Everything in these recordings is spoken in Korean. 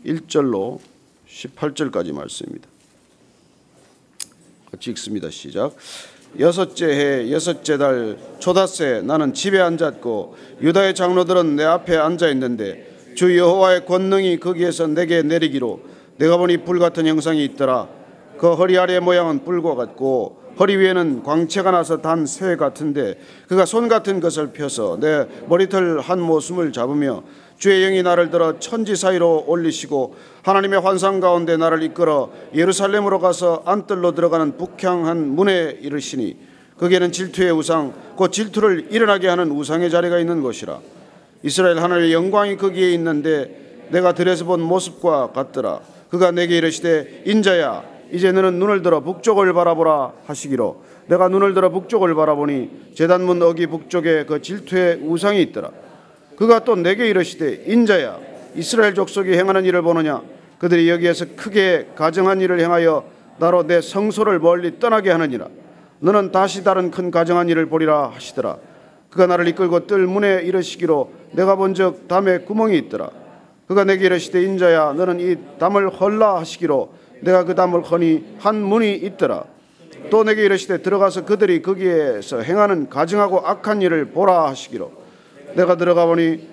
1절로 18절까지 말씀입니다. 같이 읽습니다. 시작. 여섯째 해 여섯째 달 초닷새 나는 집에 앉았고 유다의 장로들은 내 앞에 앉아 있는데 주 여호와의 권능이 거기에서 내게 내리기로 내가 보니 불 같은 형상이 있더라. 그 허리 아래 모양은 뿔과 같고 허리 위에는 광채가 나서 단 새 같은데 그가 손 같은 것을 펴서 내 머리털 한 모숨을 잡으며 주의 영이 나를 들어 천지 사이로 올리시고 하나님의 환상 가운데 나를 이끌어 예루살렘으로 가서 안뜰로 들어가는 북향한 문에 이르시니 거기에는 질투의 우상 곧 질투를 일어나게 하는 우상의 자리가 있는 곳이라. 이스라엘 하나님의 영광이 거기에 있는데 내가 들에서 본 모습과 같더라. 그가 내게 이르시되 인자야 이제 너는 눈을 들어 북쪽을 바라보라 하시기로 내가 눈을 들어 북쪽을 바라보니 제단문 어기 북쪽에 그 질투의 우상이 있더라. 그가 또 내게 이르시되 인자야 이스라엘 족속이 행하는 일을 보느냐 그들이 여기에서 크게 가증한 일을 행하여 나로 내 성소를 멀리 떠나게 하느니라. 너는 다시 다른 큰 가증한 일을 보리라 하시더라. 그가 나를 이끌고 뜰 문에 이르시기로 내가 본즉 담에 구멍이 있더라. 그가 내게 이르시되 인자야 너는 이 담을 헐라 하시기로 내가 그 담을 허니 한 문이 있더라. 또 내게 이르시되 들어가서 그들이 거기에서 행하는 가증하고 악한 일을 보라 하시기로 내가 들어가 보니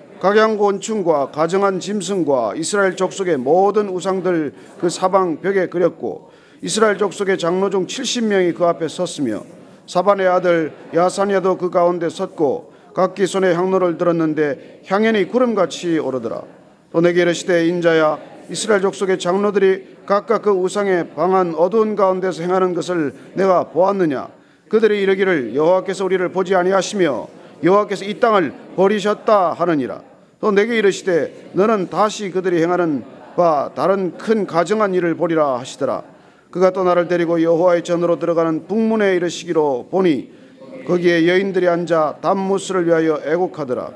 각양곤충과 가증한 짐승과 이스라엘 족속의 모든 우상들 그 사방 벽에 그렸고 이스라엘 족속의 장로 중 70명이 그 앞에 섰으며 사반의 아들 야사냐도 그 가운데 섰고 각기 손에 향로를 들었는데 향연이 구름같이 오르더라. 또 내게 이르시되 인자야 이스라엘 족속의 장로들이 각각 그 우상의 방한 어두운 가운데서 행하는 것을 내가 보았느냐. 그들이 이르기를 여호와께서 우리를 보지 아니하시며 여호와께서 이 땅을 버리셨다 하느니라. 또 내게 이르시되 너는 다시 그들이 행하는 바 다른 큰 가증한 일을 보리라 하시더라. 그가 또 나를 데리고 여호와의 전으로 들어가는 북문에 이르시기로 보니 거기에 여인들이 앉아 담무스를 위하여 애곡하더라.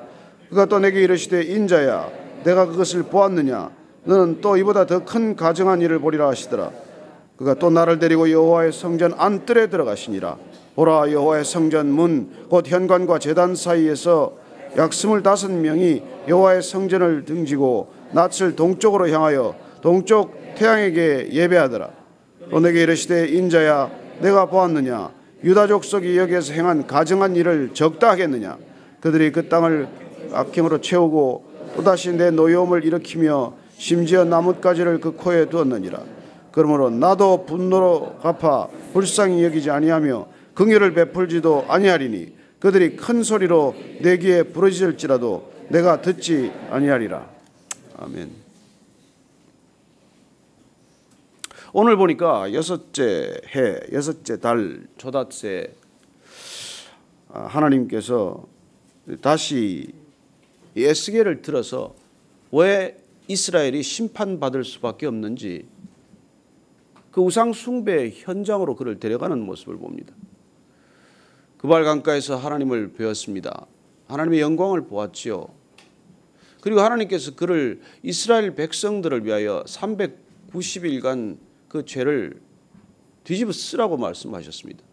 그가 또 내게 이르시되 인자야 내가 그것을 보았느냐. 너는 또 이보다 더 큰 가증한 일을 보리라 하시더라. 그가 또 나를 데리고 여호와의 성전 안뜰에 들어가시니라. 보라 여호와의 성전 문 곧 현관과 제단 사이에서 약 25명이 여호와의 성전을 등지고 낯을 동쪽으로 향하여 동쪽 태양에게 예배하더라. 또 내게 이르시되 인자야 내가 보았느냐. 유다 족속이 여기에서 행한 가증한 일을 적다 하겠느냐. 그들이 그 땅을 악행으로 채우고 또다시 내 노여움을 일으키며 심지어 나뭇가지를 그 코에 두었느니라. 그러므로 나도 분노로 갚아 불쌍히 여기지 아니하며 긍휼을 베풀지도 아니하리니 그들이 큰 소리로 내 귀에 부르짖을지라도 내가 듣지 아니하리라. 아멘. 오늘 보니까 여섯째 해 여섯째 달 초닷새 하나님께서 다시 에스겔을 들어서 왜 이스라엘이 심판받을 수밖에 없는지 그 우상 숭배 현장으로 그를 데려가는 모습을 봅니다. 그발 강가에서 하나님을 배웠습니다. 하나님의 영광을 보았지요. 그리고 하나님께서 그를 이스라엘 백성들을 위하여 390일간 그 죄를 뒤집어 쓰라고 말씀하셨습니다.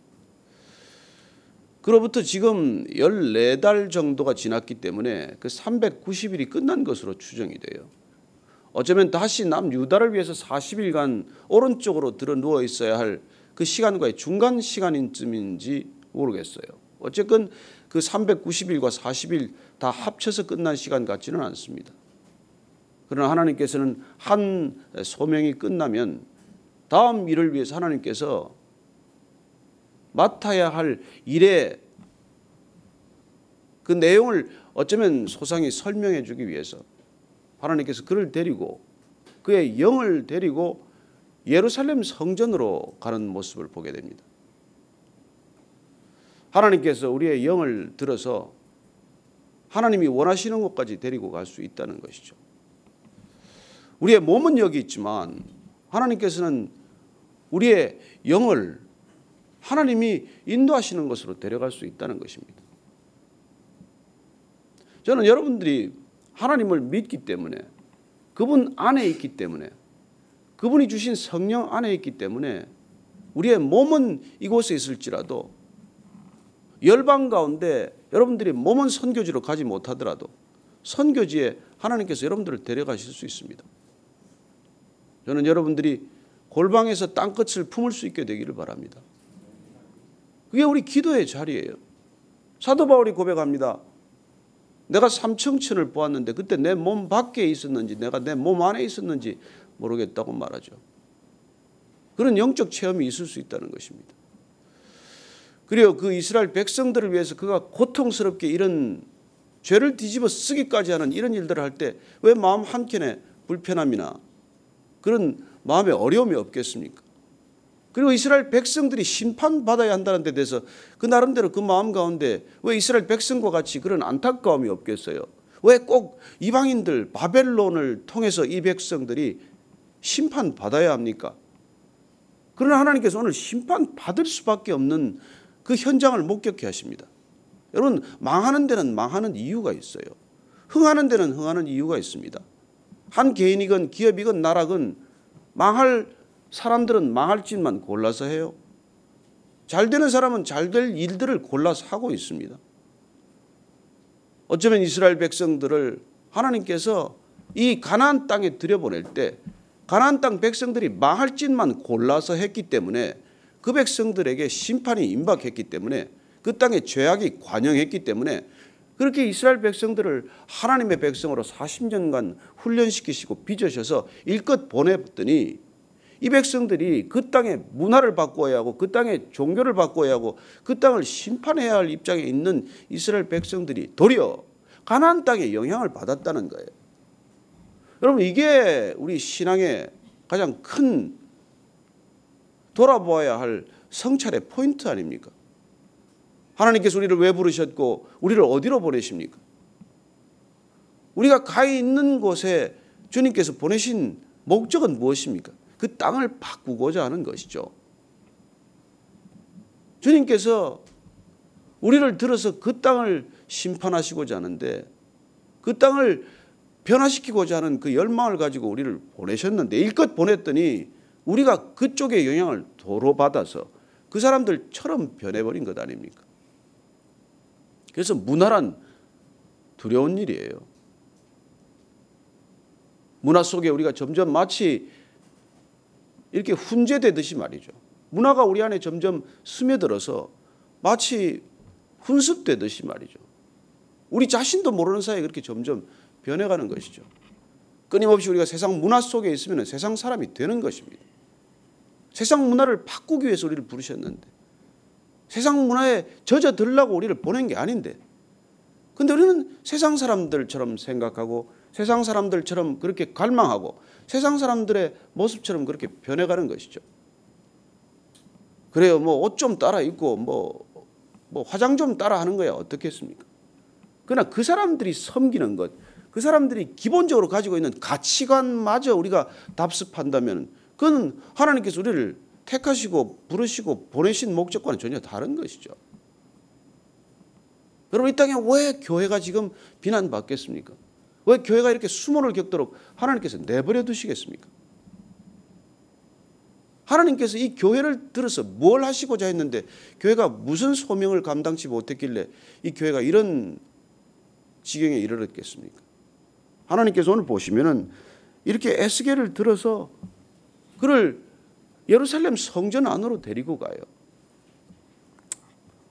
그로부터 지금 14달 정도가 지났기 때문에 그 390일이 끝난 것으로 추정이 돼요. 어쩌면 다시 남유다를 위해서 40일간 오른쪽으로 들어 누워 있어야 할 그 시간과의 중간 시간쯤인지 모르겠어요. 어쨌건 그 390일과 40일 다 합쳐서 끝난 시간 같지는 않습니다. 그러나 하나님께서는 한 소명이 끝나면 다음 일을 위해서 하나님께서 맡아야 할 일의 그 내용을 어쩌면 소상히 설명해 주기 위해서 하나님께서 그를 데리고 그의 영을 데리고 예루살렘 성전으로 가는 모습을 보게 됩니다. 하나님께서 우리의 영을 들어서 하나님이 원하시는 곳까지 데리고 갈 수 있다는 것이죠. 우리의 몸은 여기 있지만 하나님께서는 우리의 영을 하나님이 인도하시는 것으로 데려갈 수 있다는 것입니다. 저는 여러분들이 하나님을 믿기 때문에 그분 안에 있기 때문에 그분이 주신 성령 안에 있기 때문에 우리의 몸은 이곳에 있을지라도 열방 가운데 여러분들이 몸은 선교지로 가지 못하더라도 선교지에 하나님께서 여러분들을 데려가실 수 있습니다. 저는 여러분들이 골방에서 땅끝을 품을 수 있게 되기를 바랍니다. 그게 우리 기도의 자리예요. 사도 바울이 고백합니다. 내가 삼청천을 보았는데 그때 내 몸 밖에 있었는지 내가 내 몸 안에 있었는지 모르겠다고 말하죠. 그런 영적 체험이 있을 수 있다는 것입니다. 그리고 그 이스라엘 백성들을 위해서 그가 고통스럽게 이런 죄를 뒤집어 쓰기까지 하는 이런 일들을 할 때 왜 마음 한켠에 불편함이나 그런 마음에 어려움이 없겠습니까? 그리고 이스라엘 백성들이 심판받아야 한다는 데 대해서 그 나름대로 그 마음 가운데 왜 이스라엘 백성과 같이 그런 안타까움이 없겠어요? 왜 꼭 이방인들 바벨론을 통해서 이 백성들이 심판받아야 합니까? 그러나 하나님께서 오늘 심판받을 수밖에 없는 그 현장을 목격해 하십니다. 여러분, 망하는 데는 망하는 이유가 있어요. 흥하는 데는 흥하는 이유가 있습니다. 한 개인이건 기업이건 나라건 망할 사람들은 망할 짓만 골라서 해요. 잘 되는 사람은 잘 될 일들을 골라서 하고 있습니다. 어쩌면 이스라엘 백성들을 하나님께서 이 가나안 땅에 들여보낼 때 가나안 땅 백성들이 망할 짓만 골라서 했기 때문에 그 백성들에게 심판이 임박했기 때문에 그 땅에 죄악이 관영했기 때문에 그렇게 이스라엘 백성들을 하나님의 백성으로 40년간 훈련시키시고 빚으셔서 일껏 보냈더니 이 백성들이 그 땅의 문화를 바꿔야 하고 그 땅의 종교를 바꿔야 하고 그 땅을 심판해야 할 입장에 있는 이스라엘 백성들이 도리어 가나안 땅에 영향을 받았다는 거예요. 여러분, 이게 우리 신앙의 가장 큰 돌아보아야 할 성찰의 포인트 아닙니까? 하나님께서 우리를 왜 부르셨고 우리를 어디로 보내십니까? 우리가 가 있는 곳에 주님께서 보내신 목적은 무엇입니까? 그 땅을 바꾸고자 하는 것이죠. 주님께서 우리를 들어서 그 땅을 심판하시고자 하는데 그 땅을 변화시키고자 하는 그 열망을 가지고 우리를 보내셨는데 일껏 보냈더니 우리가 그쪽의 영향을 도로 받아서 그 사람들처럼 변해버린 것 아닙니까? 그래서 문화란 두려운 일이에요. 문화 속에 우리가 점점 마치 이렇게 훈제되듯이 말이죠. 문화가 우리 안에 점점 스며들어서 마치 훈습되듯이 말이죠. 우리 자신도 모르는 사이에 그렇게 점점 변해가는 것이죠. 끊임없이 우리가 세상 문화 속에 있으면 세상 사람이 되는 것입니다. 세상 문화를 바꾸기 위해서 우리를 부르셨는데 세상 문화에 젖어들려고 우리를 보낸 게 아닌데 근데 우리는 세상 사람들처럼 생각하고 세상 사람들처럼 그렇게 갈망하고 세상 사람들의 모습처럼 그렇게 변해가는 것이죠. 그래요. 뭐 옷 좀 따라 입고 뭐 화장 좀 따라 하는 거야 어떻겠습니까? 그러나 그 사람들이 섬기는 것, 그 사람들이 기본적으로 가지고 있는 가치관마저 우리가 답습한다면 그건 하나님께서 우리를 택하시고 부르시고 보내신 목적과는 전혀 다른 것이죠. 여러분, 이 땅에 왜 교회가 지금 비난받겠습니까? 왜 교회가 이렇게 수모를 겪도록 하나님께서 내버려 두시겠습니까? 하나님께서 이 교회를 들어서 뭘 하시고자 했는데 교회가 무슨 소명을 감당치 못했길래 이 교회가 이런 지경에 이르렀겠습니까? 하나님께서 오늘 보시면은 이렇게 에스겔을 들어서 그를 예루살렘 성전 안으로 데리고 가요.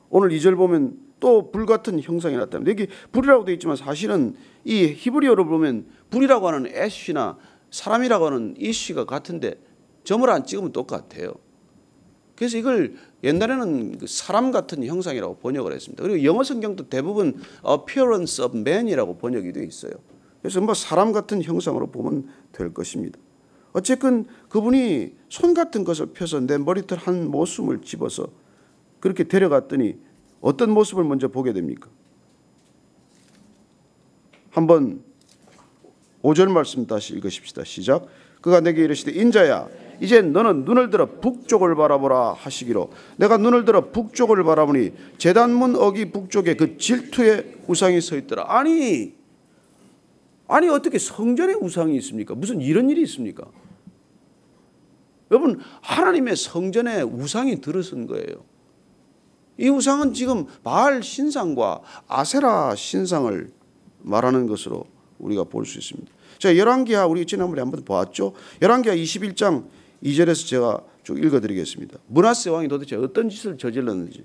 오늘 2절 보면 또 불같은 형상이 나타납니다. 여기 불이라고 되어 있지만 사실은 이 히브리어로 보면 불이라고 하는 애쉬나 사람이라고 하는 이쉬가 같은데 점을 안 찍으면 똑같아요. 그래서 이걸 옛날에는 사람 같은 형상이라고 번역을 했습니다. 그리고 영어 성경도 대부분 appearance of man이라고 번역이 되어 있어요. 그래서 뭐 사람 같은 형상으로 보면 될 것입니다. 어쨌든 그분이 손 같은 것을 펴서 내 머리털 한 모순을 집어서 그렇게 데려갔더니 어떤 모습을 먼저 보게 됩니까? 한번 5절 말씀 다시 읽으십시다. 시작. 그가 내게 이르시되 인자야 이제 너는 눈을 들어 북쪽을 바라보라 하시기로 내가 눈을 들어 북쪽을 바라보니 제단문 어기 북쪽에 그 질투의 우상이 서 있더라. 아니 어떻게 성전에 우상이 있습니까? 무슨 이런 일이 있습니까? 여러분, 하나님의 성전에 우상이 들어선 거예요. 이 우상은 지금 바알 신상과 아세라 신상을 말하는 것으로 우리가 볼 수 있습니다. 자, 열왕기하 우리 지난번에 한번 보았죠. 열왕기하 21장 2절에서 제가 쭉 읽어드리겠습니다. 므낫세 왕이 도대체 어떤 짓을 저질렀는지.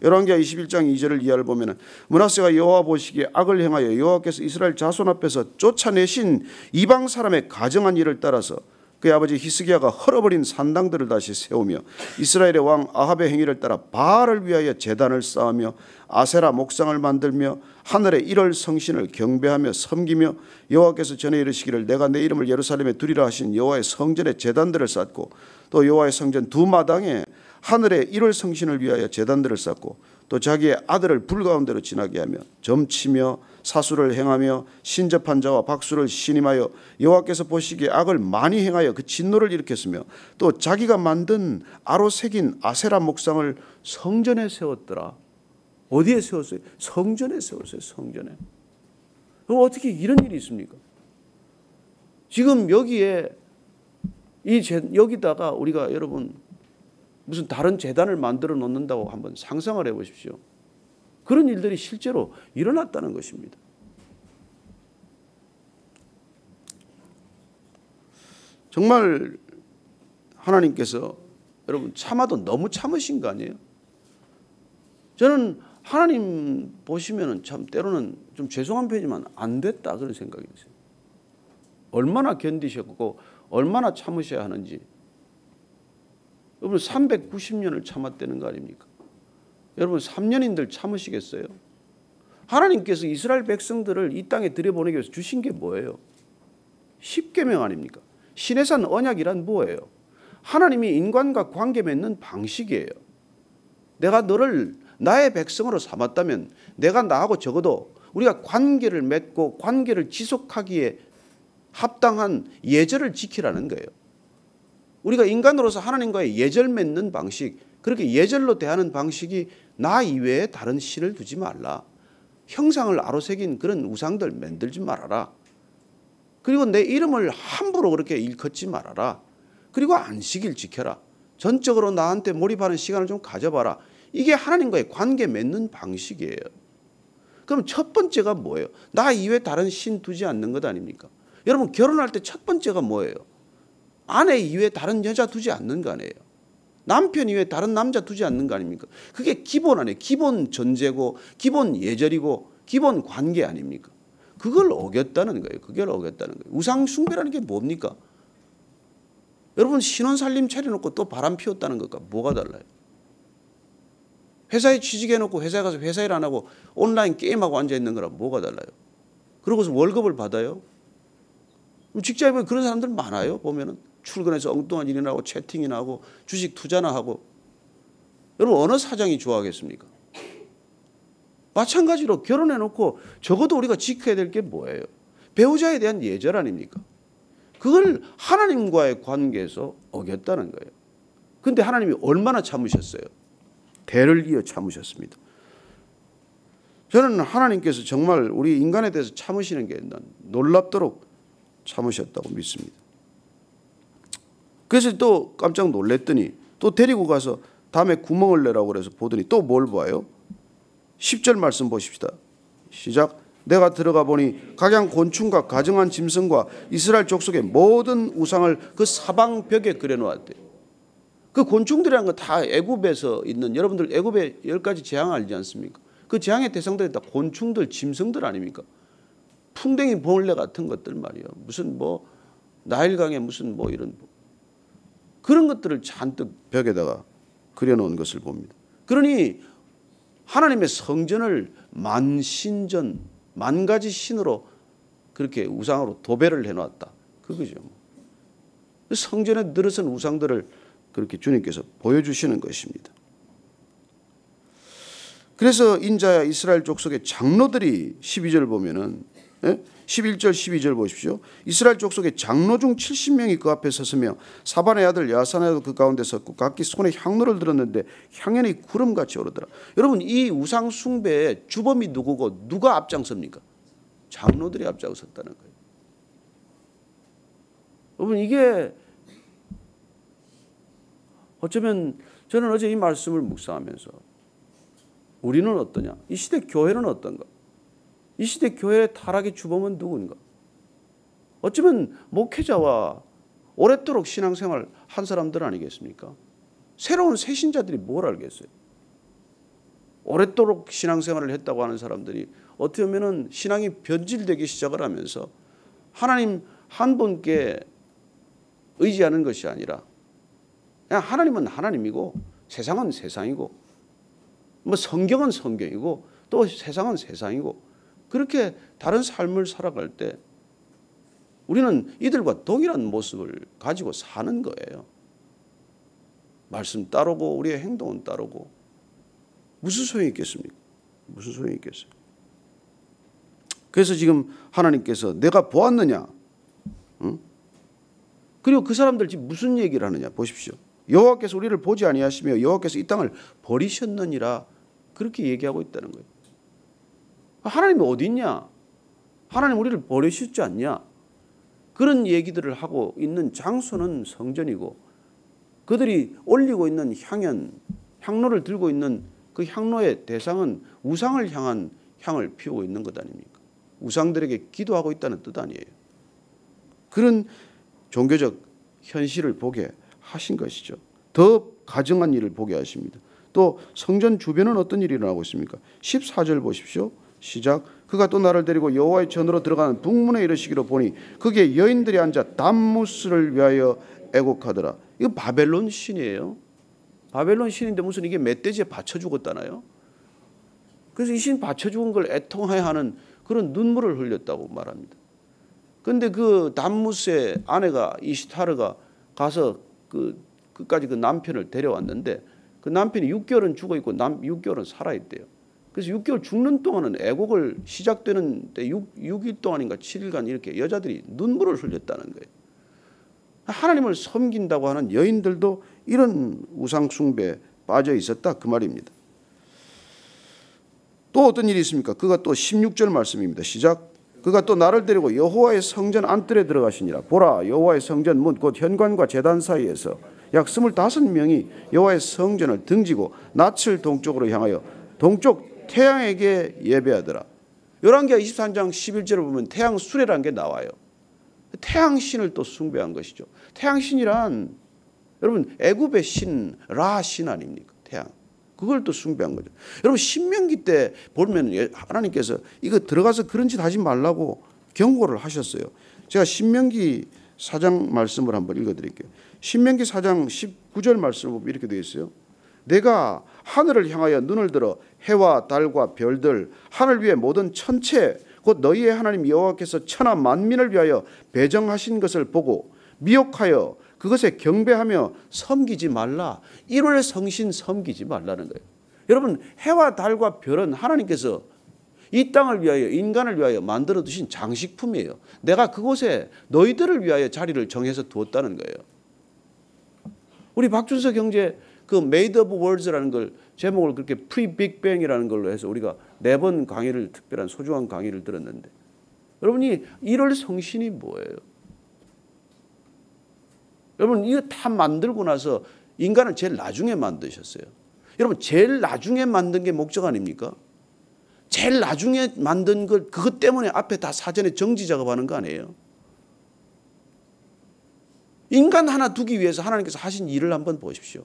열왕기하 21장 2절을 이하를 보면은 므낫세가 여호와 보시기에 악을 행하여 여호와께서 이스라엘 자손 앞에서 쫓아내신 이방 사람의 가정한 일을 따라서 그의 아버지 히스기야가 헐어버린 산당들을 다시 세우며 이스라엘의 왕 아합의 행위를 따라 바알을 위하여 제단을 쌓으며 아세라 목상을 만들며 하늘의 일월 성신을 경배하며 섬기며 여호와께서 전에 이르시기를 내가 내 이름을 예루살렘에 두리라 하신 여호와의 성전에 제단들을 쌓고 또 여호와의 성전 두 마당에 하늘의 일월 성신을 위하여 제단들을 쌓고 또 자기의 아들을 불 가운데로 지나게 하며 점치며 사수를 행하며 신접한 자와 박수를 신임하여 여호와께서 보시기에 악을 많이 행하여 그 진노를 일으켰으며 또 자기가 만든 아로 새긴 아세라 목상을 성전에 세웠더라. 어디에 세웠어요? 성전에 세웠어요. 성전에. 그럼 어떻게 이런 일이 있습니까? 지금 여기에 여기다가 우리가 여러분 무슨 다른 제단을 만들어 놓는다고 한번 상상을 해보십시오. 그런 일들이 실제로 일어났다는 것입니다. 정말 하나님께서 여러분 참아도 너무 참으신 거 아니에요? 저는 하나님 보시면은 참 때로는 좀 죄송한 편이지만 안 됐다 그런 생각이 있어요. 얼마나 견디셨고 얼마나 참으셔야 하는지. 여러분 390년을 참았다는 거 아닙니까? 여러분 3년인들 참으시겠어요? 하나님께서 이스라엘 백성들을 이 땅에 들여보내기 위해서 주신 게 뭐예요? 십계명 아닙니까? 시내산 언약이란 뭐예요? 하나님이 인간과 관계 맺는 방식이에요. 내가 너를 나의 백성으로 삼았다면 내가 나하고 적어도 우리가 관계를 맺고 관계를 지속하기에 합당한 예절을 지키라는 거예요. 우리가 인간으로서 하나님과의 예절 맺는 방식, 그렇게 예절로 대하는 방식이 나 이외에 다른 신을 두지 말라. 형상을 아로새긴 그런 우상들 만들지 말아라. 그리고 내 이름을 함부로 그렇게 일컫지 말아라. 그리고 안식일 지켜라. 전적으로 나한테 몰입하는 시간을 좀 가져봐라. 이게 하나님과의 관계 맺는 방식이에요. 그럼 첫 번째가 뭐예요? 나 이외에 다른 신 두지 않는 것 아닙니까? 여러분 결혼할 때 첫 번째가 뭐예요? 아내 이외에 다른 여자 두지 않는 거 아니에요? 남편 이외에 다른 남자 두지 않는 거 아닙니까? 그게 기본 아니에요? 기본 전제고 기본 예절이고 기본 관계 아닙니까? 그걸 어겼다는 거예요. 그걸 어겼다는 거예요. 우상 숭배라는 게 뭡니까? 여러분 신혼 살림 차려놓고 또 바람 피웠다는 것과 뭐가 달라요? 회사에 취직해놓고 회사에 가서 회사 일 안 하고 온라인 게임하고 앉아있는 거랑 뭐가 달라요? 그러고서 월급을 받아요? 직장에 보면 그런 사람들 많아요. 보면은 출근해서 엉뚱한 일이나 하고 채팅이나 하고 주식 투자나 하고. 여러분 어느 사장이 좋아하겠습니까? 마찬가지로 결혼해놓고 적어도 우리가 지켜야 될 게 뭐예요? 배우자에 대한 예절 아닙니까? 그걸 하나님과의 관계에서 어겼다는 거예요. 그런데 하나님이 얼마나 참으셨어요? 대를 이어 참으셨습니다. 저는 하나님께서 정말 우리 인간에 대해서 참으시는 게 놀랍도록 참으셨다고 믿습니다. 그래서 또 깜짝 놀랐더니 또 데리고 가서 담에 구멍을 내라고 그래서 보더니 또 뭘 봐요? 10절 말씀 보십시다. 시작. 내가 들어가 보니 각양 곤충과 가정한 짐승과 이스라엘 족속의 모든 우상을 그 사방벽에 그려놓았대. 그 곤충들이라는 거 다 애굽에서 있는, 여러분들 애굽의 10가지 재앙 알지 않습니까? 그 재앙의 대상들이 다 곤충들, 짐승들 아닙니까? 풍뎅이 벌레 같은 것들 말이에요. 무슨 뭐 나일강에 무슨 뭐 이런 그런 것들을 잔뜩 벽에다가 그려놓은 것을 봅니다. 그러니 하나님의 성전을 만신전, 만 가지 신으로 그렇게 우상으로 도배를 해놨다. 그거죠. 성전에 늘어선 우상들을 그렇게 주님께서 보여주시는 것입니다. 그래서 인자야 이스라엘 족속의 장로들이 12절 보면은 11절 12절 보십시오. 이스라엘 족속의 장로 중 70명이 그 앞에 섰으며 사반의 아들 야사나도 그 가운데 섰고 각기 손에 향로를 들었는데 향연이 구름같이 오르더라. 여러분 이 우상 숭배의 주범이 누구고 누가 앞장섭니까? 장로들이 앞장섰다는 거예요. 여러분 이게 어쩌면 저는 어제 이 말씀을 묵상하면서 우리는 어떠냐? 이 시대 교회는 어떤가? 이 시대 교회의 타락의 주범은 누군가? 어쩌면 목회자와 오랫도록 신앙생활 한 사람들 아니겠습니까? 새로운 새신자들이 뭘 알겠어요? 오랫도록 신앙생활을 했다고 하는 사람들이 어떻게 보면 신앙이 변질되기 시작을 하면서 하나님 한 분께 의지하는 것이 아니라 그냥 하나님은 하나님이고 세상은 세상이고 뭐 성경은 성경이고 또 세상은 세상이고 그렇게 다른 삶을 살아갈 때 우리는 이들과 동일한 모습을 가지고 사는 거예요. 말씀 따르고 우리의 행동은 따르고 무슨 소용이 있겠습니까? 무슨 소용이 있겠어요? 그래서 지금 하나님께서 내가 보았느냐? 응? 그리고 그 사람들 지금 무슨 얘기를 하느냐 보십시오. 여호와께서 우리를 보지 아니하시며 여호와께서 이 땅을 버리셨느니라 그렇게 얘기하고 있다는 거예요. 하나님이 어디 있냐? 하나님 우리를 버리셨지 않냐? 그런 얘기들을 하고 있는 장소는 성전이고 그들이 올리고 있는 향로를 들고 있는 그 향로의 대상은 우상을 향한 향을 피우고 있는 것 아닙니까? 우상들에게 기도하고 있다는 뜻 아니에요. 그런 종교적 현실을 보게 하신 것이죠. 더 가증한 일을 보게 하십니다. 또 성전 주변은 어떤 일이 일어나고 있습니까? 14절 보십시오. 시작. 그가 또 나를 데리고 여호와의 전으로 들어가는 북문에 이르시기로 보니 거기에 여인들이 앉아 담무스를 위하여 애곡하더라. 이거 바벨론 신이에요. 바벨론 신인데 무슨 이게 멧돼지에 받쳐 죽었다나요? 그래서 이 신 받쳐 죽은 걸 애통해야 하는 그런 눈물을 흘렸다고 말합니다. 그런데 그 담무스의 아내가 이시타르가 가서 끝까지 그 남편을 데려왔는데 그 남편이 6개월은 죽어 있고 6개월은 살아 있대요. 그래서 6개월 죽는 동안은 애곡을 시작되는 때 6일 동안인가 7일간 이렇게 여자들이 눈물을 흘렸다는 거예요. 하나님을 섬긴다고 하는 여인들도 이런 우상 숭배에 빠져 있었다 그 말입니다. 또 어떤 일이 있습니까? 그가 또 16절 말씀입니다. 시작. 그가 또 나를 데리고 여호와의 성전 안뜰에 들어가시니라. 보라 여호와의 성전 문 곧 현관과 제단 사이에서 약 25명이 여호와의 성전을 등지고 낯을 동쪽으로 향하여 동쪽 태양에게 예배하더라. 열왕기하 23장 11절을 보면 태양 수레라는 게 나와요. 태양신을 또 숭배한 것이죠. 태양신이란 여러분 애굽의 신 라 신 아닙니까? 태양. 그걸 또 숭배한 거죠. 여러분 신명기 때 보면 하나님께서 이거 들어가서 그런 짓 하지 말라고 경고를 하셨어요. 제가 신명기 4장 말씀을 한번 읽어드릴게요. 신명기 4장 19절 말씀을 보면 이렇게 되어 있어요. 내가 하늘을 향하여 눈을 들어 해와 달과 별들 하늘 위의 모든 천체 곧 너희의 하나님 여호와께서 천하 만민을 위하여 배정하신 것을 보고 미혹하여 그것에 경배하며 섬기지 말라. 1월 성신 섬기지 말라는 거예요. 여러분 해와 달과 별은 하나님께서 이 땅을 위하여 인간을 위하여 만들어 두신 장식품이에요. 내가 그곳에 너희들을 위하여 자리를 정해서 두었다는 거예요. 우리 박준석 형제 그 Made of Worlds라는 걸 제목을 그렇게 Pre-Big-Bang이라는 걸로 해서 우리가 4번 강의를 특별한 소중한 강의를 들었는데 여러분이 1월 성신이 뭐예요? 여러분 이거 다 만들고 나서 인간을 제일 나중에 만드셨어요. 여러분 제일 나중에 만든 게 목적 아닙니까? 제일 나중에 만든 걸 그것 때문에 앞에 다 사전에 정지 작업하는 거 아니에요? 인간 하나 두기 위해서 하나님께서 하신 일을 한번 보십시오.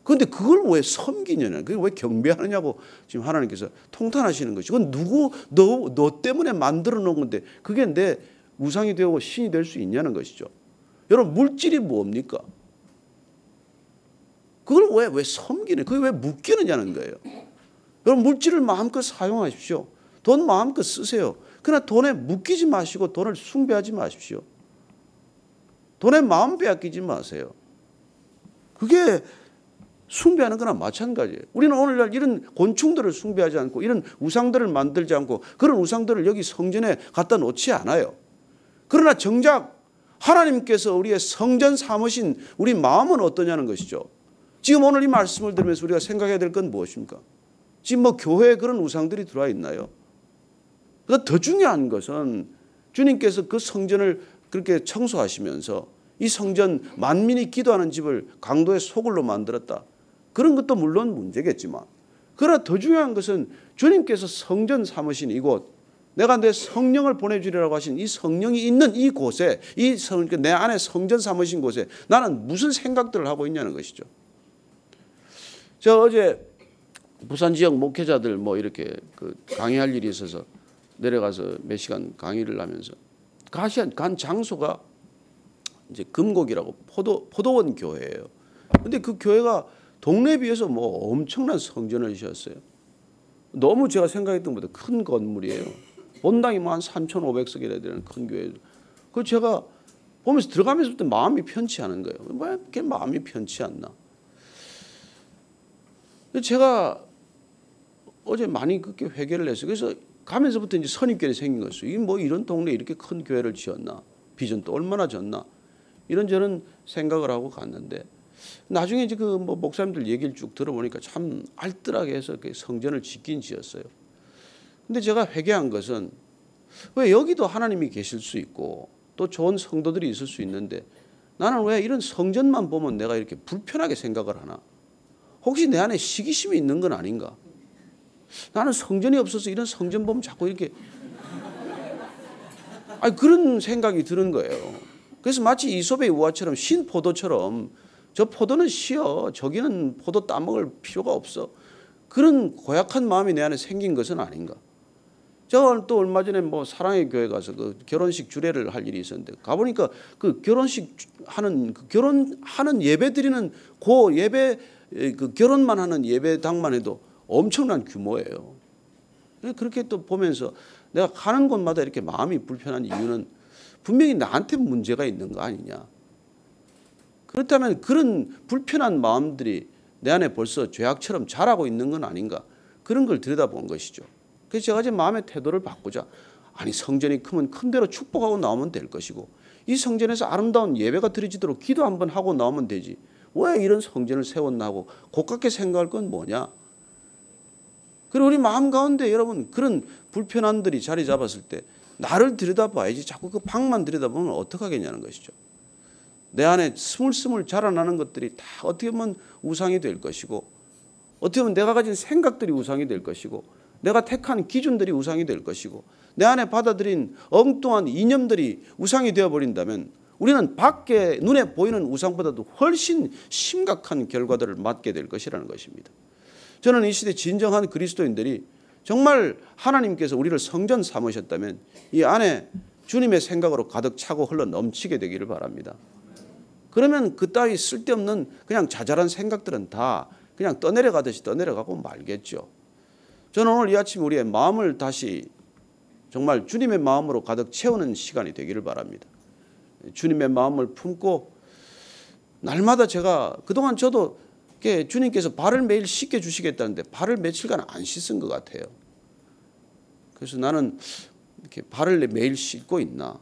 그런데 그걸 왜 섬기냐냐, 그걸 왜 경배하느냐고 지금 하나님께서 통탄하시는 것이. 그건 너 때문에 만들어 놓은 건데 그게 내 우상이 되고 신이 될 수 있냐는 것이죠. 여러분 물질이 뭡니까? 그걸 왜 섬기냐, 그게 왜 묶이느냐는 거예요. 여러분 물질을 마음껏 사용하십시오. 돈 마음껏 쓰세요. 그러나 돈에 묶이지 마시고 돈을 숭배하지 마십시오. 돈에 마음 빼앗기지 마세요. 그게 숭배하는 거나 마찬가지예요. 우리는 오늘날 이런 곤충들을 숭배하지 않고 이런 우상들을 만들지 않고 그런 우상들을 여기 성전에 갖다 놓지 않아요. 그러나 정작 하나님께서 우리의 성전 삼으신 우리 마음은 어떠냐는 것이죠. 지금 오늘 이 말씀을 들으면서 우리가 생각해야 될 건 무엇입니까? 지금 뭐 교회에 그런 우상들이 들어와 있나요? 더 중요한 것은 주님께서 그 성전을 그렇게 청소하시면서 이 성전 만민이 기도하는 집을 강도의 소굴로 만들었다. 그런 것도 물론 문제겠지만 그러나 더 중요한 것은 주님께서 성전 삼으신 이곳 내가 내 성령을 보내주리라고 하신 이 성령이 있는 이 곳에, 내 안에 성전 삼으신 곳에 나는 무슨 생각들을 하고 있냐는 것이죠. 저 어제 부산 지역 목회자들 뭐 이렇게 강의할 일이 있어서 내려가서 몇 시간 강의를 하면서 간 장소가 이제 금곡이라고 포도원 교회예요. 근데 그 교회가 동네 비해서 뭐 엄청난 성전을 지었어요. 너무 제가 생각했던 것보다 큰 건물이에요. 본당이 뭐 한 3,500석이라 되는 큰 교회. 그 제가 보면서 들어가면서부터 마음이 편치 않은 거예요. 왜 이렇게 마음이 편치 않나? 제가 어제 많이 그렇게 회개를 했어요. 그래서 가면서부터 이제 선입견이 생긴 거였어요. 이게 뭐 이런 동네에 이렇게 큰 교회를 지었나? 비전도 얼마나 졌나? 이런 저는 생각을 하고 갔는데 나중에 이제 그 뭐 목사님들 얘기를 쭉 들어보니까 참 알뜰하게 해서 그 성전을 짓긴 지었어요. 근데 제가 회개한 것은 왜 여기도 하나님이 계실 수 있고 또 좋은 성도들이 있을 수 있는데 나는 왜 이런 성전만 보면 내가 이렇게 불편하게 생각을 하나? 혹시 내 안에 시기심이 있는 건 아닌가? 나는 성전이 없어서 이런 성전 보면 자꾸 이렇게 그런 생각이 드는 거예요. 그래서 마치 이솝의 우화처럼 신 포도처럼 저 포도는 쉬어. 저기는 포도 따먹을 필요가 없어. 그런 고약한 마음이 내 안에 생긴 것은 아닌가. 제가 또 얼마 전에 뭐 사랑의 교회 가서 그 결혼식 주례를 할 일이 있었는데 가보니까 그 결혼식 하는 결혼하는 예배 드리는 그 예배 그 결혼만 하는 예배당만 해도 엄청난 규모예요. 그렇게 또 보면서 내가 가는 곳마다 이렇게 마음이 불편한 이유는 분명히 나한테 문제가 있는 거 아니냐. 그렇다면 그런 불편한 마음들이 내 안에 벌써 죄악처럼 자라고 있는 건 아닌가. 그런 걸 들여다본 것이죠. 그래서 제가 이제 마음의 태도를 바꾸자. 아니 성전이 크면 큰 대로 축복하고 나오면 될 것이고 이 성전에서 아름다운 예배가 드려지도록 기도 한번 하고 나오면 되지. 왜 이런 성전을 세웠나 하고 고깝게 생각할 건 뭐냐. 그리고 우리 마음 가운데 여러분 그런 불편함들이 자리 잡았을 때 나를 들여다봐야지 자꾸 그 방만 들여다보면 어떡하겠냐는 것이죠. 내 안에 스물스물 자라나는 것들이 다 어떻게 보면 우상이 될 것이고 어떻게 보면 내가 가진 생각들이 우상이 될 것이고 내가 택한 기준들이 우상이 될 것이고 내 안에 받아들인 엉뚱한 이념들이 우상이 되어버린다면 우리는 밖에 눈에 보이는 우상보다도 훨씬 심각한 결과들을 맞게 될 것이라는 것입니다. 저는 이 시대 진정한 그리스도인들이 정말 하나님께서 우리를 성전 삼으셨다면 이 안에 주님의 생각으로 가득 차고 흘러 넘치게 되기를 바랍니다. 그러면 그 따위 쓸데없는 그냥 자잘한 생각들은 다 그냥 떠내려가듯이 떠내려가고 말겠죠. 저는 오늘 이 아침 우리의 마음을 다시 정말 주님의 마음으로 가득 채우는 시간이 되기를 바랍니다. 주님의 마음을 품고 날마다 제가 그동안 저도 주님께서 발을 매일 씻겨 주시겠다는데 발을 며칠간 안 씻은 것 같아요. 그래서 나는 이렇게 발을 매일 씻고 있나.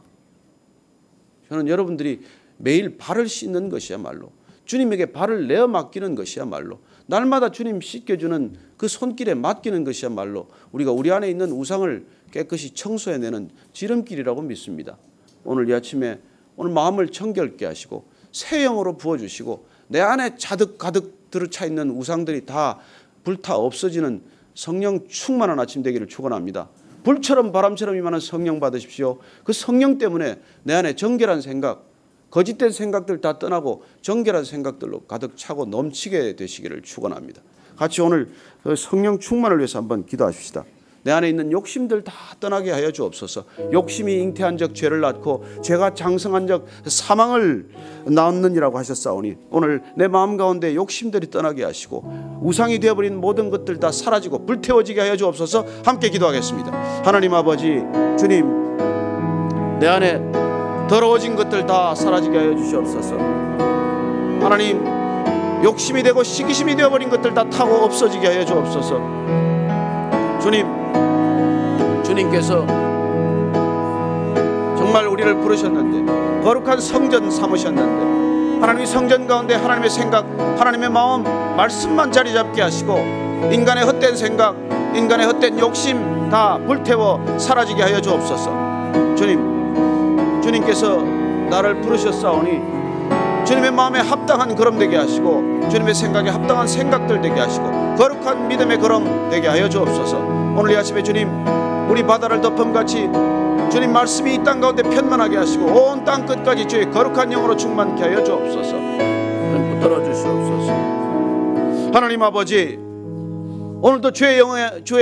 저는 여러분들이 매일 발을 씻는 것이야말로 주님에게 발을 내어 맡기는 것이야말로 날마다 주님 씻겨주는 그 손길에 맡기는 것이야말로 우리가 우리 안에 있는 우상을 깨끗이 청소해내는 지름길이라고 믿습니다. 오늘 이 아침에 오늘 마음을 청결케 하시고 새 영으로 부어주시고 내 안에 가득 들어차 있는 우상들이 다 불타 없어지는 성령 충만한 아침 되기를 축원합니다. 불처럼 바람처럼 임하는 성령 받으십시오. 그 성령 때문에 내 안에 정결한 생각 거짓된 생각들 다 떠나고 정결한 생각들로 가득 차고 넘치게 되시기를 축원합니다. 같이 오늘 성령 충만을 위해서 한번 기도하십시다. 내 안에 있는 욕심들 다 떠나게 하여 주옵소서. 욕심이 잉태한 적 죄를 낳고 죄가 장성한 적 사망을 낳느니라고 하셨사오니 오늘 내 마음 가운데 욕심들이 떠나게 하시고 우상이 되어버린 모든 것들 다 사라지고 불태워지게 하여 주옵소서. 함께 기도하겠습니다. 하나님 아버지 주님 내 안에 더러워진 것들 다 사라지게 하여 주시옵소서. 하나님 욕심이 되고 시기심이 되어버린 것들 다 타고 없어지게 하여 주옵소서. 주님께서 정말 우리를 부르셨는데 거룩한 성전 삼으셨는데 하나님의 성전 가운데 하나님의 생각 하나님의 마음 말씀만 자리 잡게 하시고 인간의 헛된 생각 인간의 헛된 욕심 다 불태워 사라지게 하여 주옵소서. 주님께서 나를 부르셨사오니 주님의 마음에 합당한 걸음 되게 하시고 주님의 생각에 합당한 생각들 되게 하시고 거룩한 믿음의 걸음 되게 하여 주옵소서. 오늘 이 아침에 주님 우리 바다를 덮음같이 주님 말씀이 이 땅 가운데 편만하게 하시고 온 땅 끝까지 주의 거룩한 영으로 충만케 하여 주옵소서. 붙들어 주시옵소서. 하나님 아버지, 오늘도 주의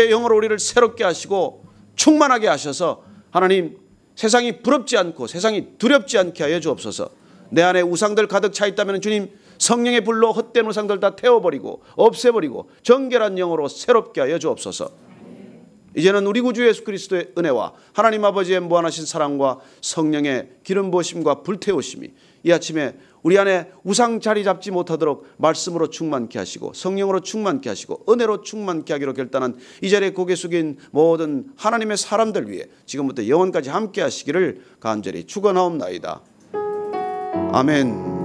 영으로 우리를 새롭게 하시고 충만하게 하셔서 하나님 세상이 부럽지 않고 세상이 두렵지 않게 하여 주옵소서. 내 안에 우상들 가득 차 있다면 주님 성령의 불로 헛된 우상들 다 태워버리고 없애버리고 정결한 영으로 새롭게 하여 주옵소서. 이제는 우리 구주 예수 그리스도의 은혜와 하나님 아버지의 무한하신 사랑과 성령의 기름 부으심과 불태우심이 이 아침에 우리 안에 우상 자리 잡지 못하도록 말씀으로 충만케 하시고 성령으로 충만케 하시고 은혜로 충만케 하기로 결단한 이 자리에 고개 숙인 모든 하나님의 사람들 위해 지금부터 영원까지 함께 하시기를 간절히 축원하옵나이다. 아멘.